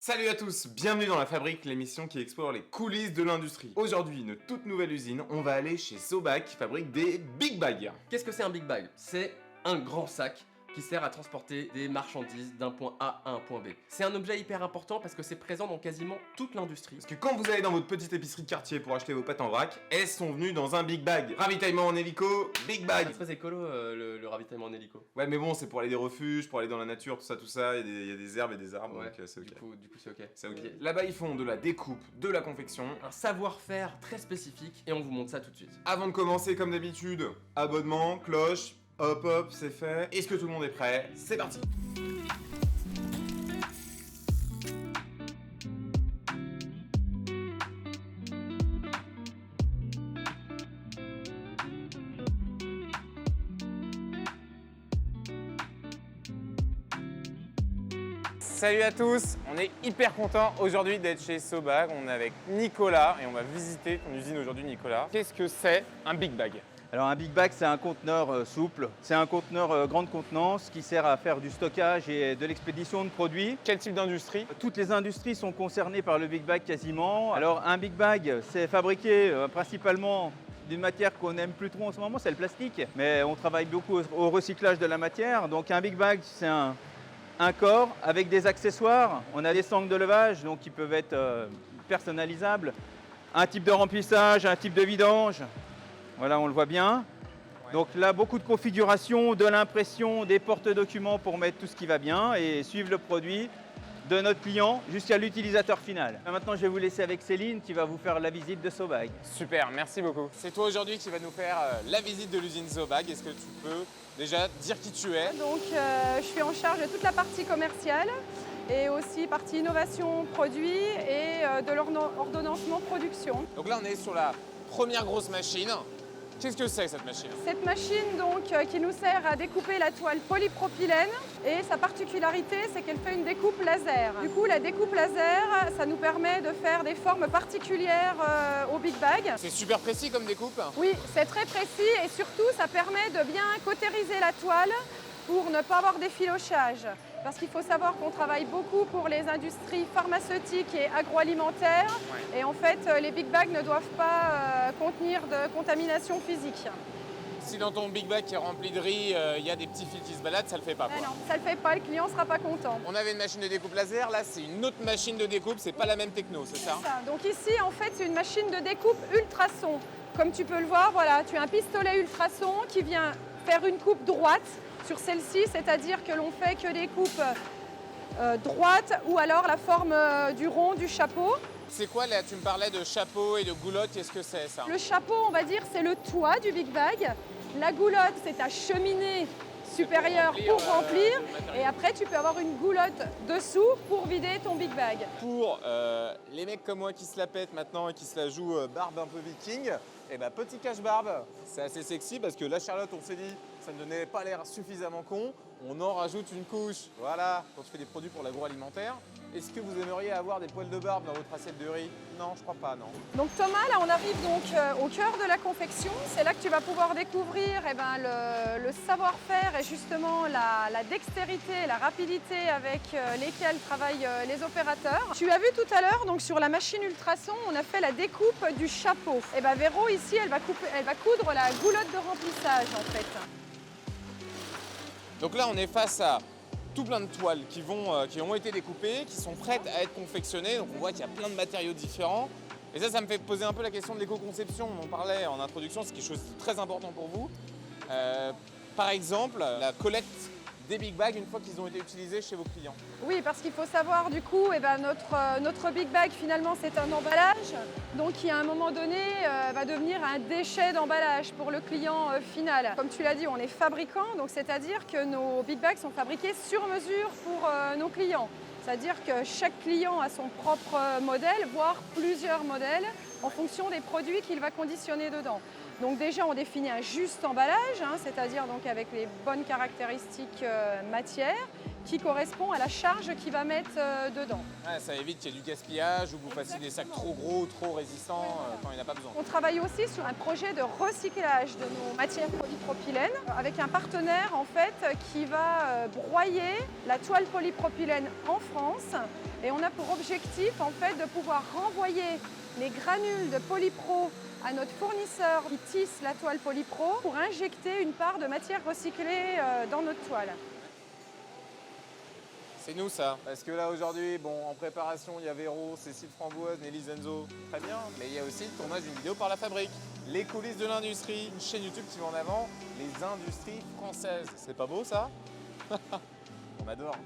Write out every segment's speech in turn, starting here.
Salut à tous, bienvenue dans La Fabrique, l'émission qui explore les coulisses de l'industrie. Aujourd'hui, une toute nouvelle usine, on va aller chez Sobag qui fabrique des Big Bags. Qu'est-ce que c'est un big bag? C'est un grand sac qui sert à transporter des marchandises d'un point A à un point B. C'est un objet hyper important parce que c'est présent dans quasiment toute l'industrie. Parce que quand vous allez dans votre petite épicerie de quartier pour acheter vos pâtes en vrac, elles sont venues dans un Big Bag. Ravitaillement en hélico, Big Bag. C'est très écolo le ravitaillement en hélico. Ouais mais bon, c'est pour aller des refuges, pour aller dans la nature, tout ça, il y a des herbes et des arbres, Ouais, donc c'est ok. Du coup c'est ok. C'est ok. Là-bas ils font de la découpe, de la confection. Un savoir-faire très spécifique et on vous montre ça tout de suite. Avant de commencer, comme d'habitude, abonnement, cloche, hop hop, c'est fait. Est-ce que tout le monde est prêt? C'est parti. Salut à tous, on est hyper content aujourd'hui d'être chez Sobag. On est avec Nicolas et on va visiter ton usine aujourd'hui, Nicolas. Qu'est-ce que c'est un Big Bag? Alors un Big Bag, c'est un conteneur souple, c'est un conteneur grande contenance qui sert à faire du stockage et de l'expédition de produits. Quel type d'industrie? Toutes les industries sont concernées par le Big Bag quasiment. Alors un Big Bag, c'est fabriqué principalement d'une matière qu'on n'aime plus trop en ce moment, c'est le plastique. Mais on travaille beaucoup au recyclage de la matière. Donc un Big Bag, c'est un corps avec des accessoires. On a des sangles de levage donc qui peuvent être personnalisables. Un type de remplissage, un type de vidange. Voilà, on le voit bien. Ouais. Donc là, beaucoup de configuration, de l'impression, des porte-documents pour mettre tout ce qui va bien et suivre le produit de notre client jusqu'à l'utilisateur final. Maintenant, je vais vous laisser avec Céline qui va vous faire la visite de Sobag. Super, merci beaucoup. C'est toi aujourd'hui qui va nous faire la visite de l'usine Sobag. Est-ce que tu peux déjà dire qui tu es? Donc, je suis en charge de toute la partie commerciale et aussi partie innovation produit et de l'ordonnancement production. Donc là, on est sur la première grosse machine. Qu'est-ce que c'est cette machine? Cette machine donc, qui nous sert à découper la toile polypropylène et sa particularité c'est qu'elle fait une découpe laser. Du coup la découpe laser ça nous permet de faire des formes particulières au Big Bag. C'est super précis comme découpe. Oui, c'est très précis et surtout ça permet de bien cautériser la toile pour ne pas avoir d'effilochage. Parce qu'il faut savoir qu'on travaille beaucoup pour les industries pharmaceutiques et agroalimentaires. Ouais. Et en fait, les Big Bags ne doivent pas contenir de contamination physique. Si dans ton Big Bag qui est rempli de riz, il y a des petits fils qui se baladent, ça le fait pas. Mais Quoi. non, ça ne le fait pas, le client ne sera pas content. On avait une machine de découpe laser, là c'est une autre machine de découpe, c'est pas la même techno, c'est ça? Ça. Donc ici, en fait, c'est une machine de découpe ultrason. Comme tu peux le voir, voilà, tu as un pistolet ultrason qui vient faire une coupe droite sur celle-ci, c'est-à-dire que l'on fait que des coupes droites ou alors la forme du rond du chapeau. C'est quoi là? Tu me parlais de chapeau et de goulotte, qu'est-ce que c'est ça? Le chapeau, on va dire, c'est le toit du Big Bag. La goulotte, c'est ta cheminée supérieure pour remplir. Et après, tu peux avoir une goulotte dessous pour vider ton Big Bag. Pour les mecs comme moi qui se la pètent maintenant et qui se la jouent barbe un peu viking, et ben petit cache-barbe, c'est assez sexy parce que la Charlotte, on s'est dit, ça ne donnait pas l'air suffisamment con. On en rajoute une couche, voilà, quand tu fais des produits pour l'agroalimentaire. Est-ce que vous aimeriez avoir des poils de barbe dans votre assiette de riz? Non, je crois pas, non. Donc Thomas, là on arrive donc au cœur de la confection. C'est là que tu vas pouvoir découvrir le savoir-faire et justement la dextérité, la rapidité avec lesquelles travaillent les opérateurs. Tu as vu tout à l'heure, donc sur la machine ultrason, on a fait la découpe du chapeau. Et ben Véro ici, elle va coudre la goulotte de remplissage en fait. Donc là, on est face à tout plein de toiles qui ont été découpées, qui sont prêtes à être confectionnées. Donc on voit qu'il y a plein de matériaux différents. Et ça me fait poser un peu la question de l'éco-conception. On en parlait en introduction, c'est quelque chose de très important pour vous. Par exemple, la collecte des Big Bags une fois qu'ils ont été utilisés chez vos clients. Oui, parce qu'il faut savoir du coup, notre Big Bag finalement c'est un emballage, donc qui à un moment donné va devenir un déchet d'emballage pour le client final. Comme tu l'as dit, on est fabricant, donc c'est-à-dire que nos Big Bags sont fabriqués sur mesure pour nos clients. C'est-à-dire que chaque client a son propre modèle, voire plusieurs modèles, en fonction des produits qu'il va conditionner dedans. Donc déjà, on définit un juste emballage, c'est-à-dire donc avec les bonnes caractéristiques matières. qui correspond à la charge qu'il va mettre dedans. Ouais, ça évite qu'il y ait du gaspillage ou que vous fassiez des sacs trop gros, trop résistants quand il n'y en a pas besoin. On travaille aussi sur un projet de recyclage de nos matières polypropylènes avec un partenaire en fait qui va broyer la toile polypropylène en France et on a pour objectif en fait de pouvoir renvoyer les granules de Polypro à notre fournisseur qui tisse la toile Polypro pour injecter une part de matière recyclée dans notre toile. C'est nous ça, parce que là aujourd'hui, bon, en préparation, il y a Véro, Cécile Framboise, Nelly Zenzo, très bien, mais il y a aussi le tournage d'une vidéo par la fabrique. Les coulisses de l'industrie, une chaîne YouTube qui met en avant les industries françaises. C'est pas beau ça? On adore.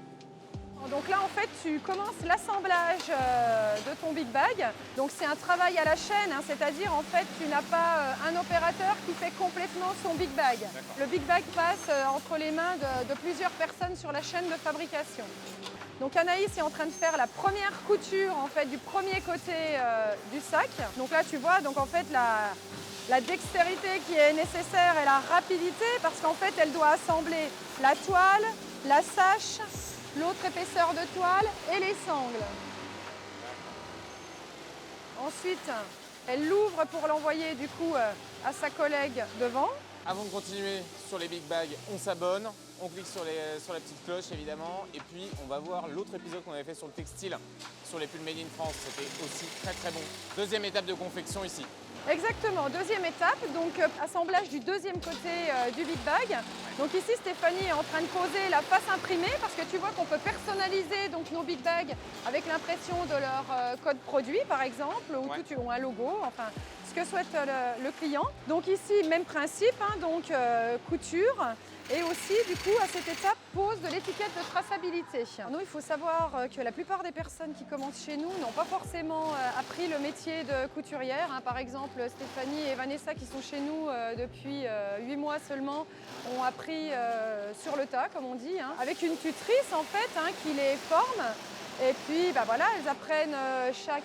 Donc là, en fait, tu commences l'assemblage de ton Big Bag. Donc c'est un travail à la chaîne, hein, c'est-à-dire en fait, tu n'as pas un opérateur qui fait complètement son Big Bag. Le Big Bag passe entre les mains de plusieurs personnes sur la chaîne de fabrication. Donc Anaïs est en train de faire la première couture en fait, du premier côté du sac. Donc là, tu vois, donc en fait, la dextérité qui est nécessaire et la rapidité, parce qu'en fait, elle doit assembler la toile, la sache, l'autre épaisseur de toile et les sangles. Ensuite, elle l'ouvre pour l'envoyer du coup à sa collègue devant. Avant de continuer sur les Big Bags, on s'abonne, on clique sur la petite cloche évidemment, et puis on va voir l'autre épisode qu'on avait fait sur le textile, sur les pulls Made in France, c'était aussi très très bon. Deuxième étape de confection ici. Exactement, deuxième étape, donc assemblage du deuxième côté du Big Bag. Donc ici Stéphanie est en train de poser la face imprimée parce que tu vois qu'on peut personnaliser donc, nos Big Bags avec l'impression de leur code produit par exemple, ou un logo, enfin ce que souhaite le client. Donc ici même principe, hein, donc couture. Et aussi, du coup, à cette étape, pose de l'étiquette de traçabilité. Nous, il faut savoir que la plupart des personnes qui commencent chez nous n'ont pas forcément appris le métier de couturière. Par exemple, Stéphanie et Vanessa, qui sont chez nous depuis 8 mois seulement, ont appris sur le tas, comme on dit, avec une tutrice, en fait, qui les forme. Et puis, voilà, elles apprennent chaque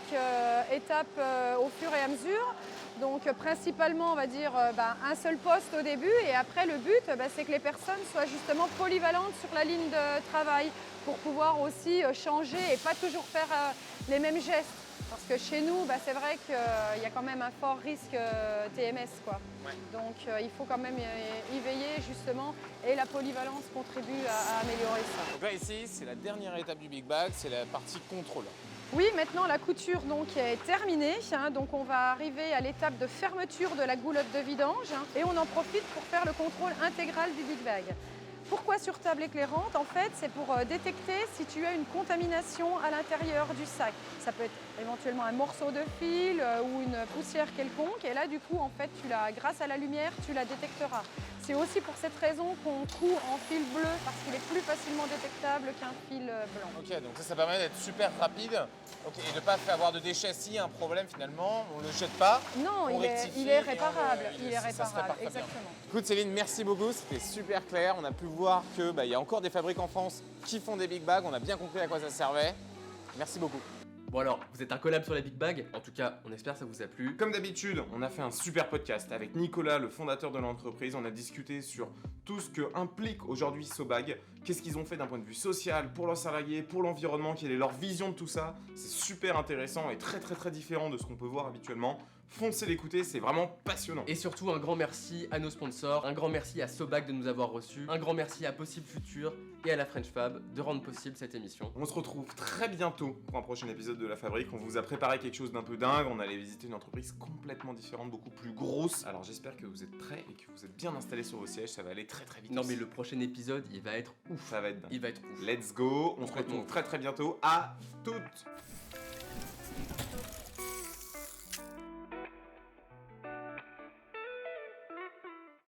étape au fur et à mesure. Donc principalement, on va dire, un seul poste au début et après le but, c'est que les personnes soient justement polyvalentes sur la ligne de travail pour pouvoir aussi changer et pas toujours faire les mêmes gestes. Parce que chez nous, c'est vrai qu'il y a quand même un fort risque TMS, quoi. Ouais. Donc il faut quand même y veiller justement et la polyvalence contribue à améliorer ça. Donc là ici, c'est la dernière étape du Big Bag, c'est la partie contrôle. Oui, maintenant la couture donc, est terminée, donc on va arriver à l'étape de fermeture de la goulotte de vidange et on en profite pour faire le contrôle intégral du Big Bag. Pourquoi sur table éclairante? En fait, c'est pour détecter si tu as une contamination à l'intérieur du sac. Ça peut être éventuellement un morceau de fil ou une poussière quelconque et là du coup, en fait, grâce à la lumière, tu la détecteras. C'est aussi pour cette raison qu'on coud en fil bleu parce qu'il est plus facilement détectable qu'un fil blanc. Ok, donc ça permet d'être super rapide et de ne pas avoir de déchets. S'il y a un problème finalement, on ne le jette pas. Non, il est réparable. Il est réparable, exactement. Écoute Céline, merci beaucoup, c'était super clair. On a pu voir qu'il y a encore des fabriques en France qui font des Big Bags. On a bien compris à quoi ça servait. Merci beaucoup. Bon alors, vous êtes un collab sur les Big Bags, en tout cas, on espère que ça vous a plu. Comme d'habitude, on a fait un super podcast avec Nicolas, le fondateur de l'entreprise. On a discuté sur tout ce que implique aujourd'hui Sobag, qu'est-ce qu'ils ont fait d'un point de vue social, pour leurs salariés, pour l'environnement, quelle est leur vision de tout ça. C'est super intéressant et très très très différent de ce qu'on peut voir habituellement. Foncez l'écouter, c'est vraiment passionnant. Et surtout, un grand merci à nos sponsors, un grand merci à Sobag de nous avoir reçus, un grand merci à Possible Futur et à la French Fab de rendre possible cette émission. On se retrouve très bientôt pour un prochain épisode de La Fabrique. On vous a préparé quelque chose d'un peu dingue, on allait visiter une entreprise complètement différente, beaucoup plus grosse. Alors j'espère que vous êtes prêts et que vous êtes bien installés sur vos sièges, ça va aller très très vite. Non aussi. mais le prochain épisode, il va être ouf. Ça va être dingue. Il va être ouf. Let's go, on se retrouve très très bientôt. À toutes.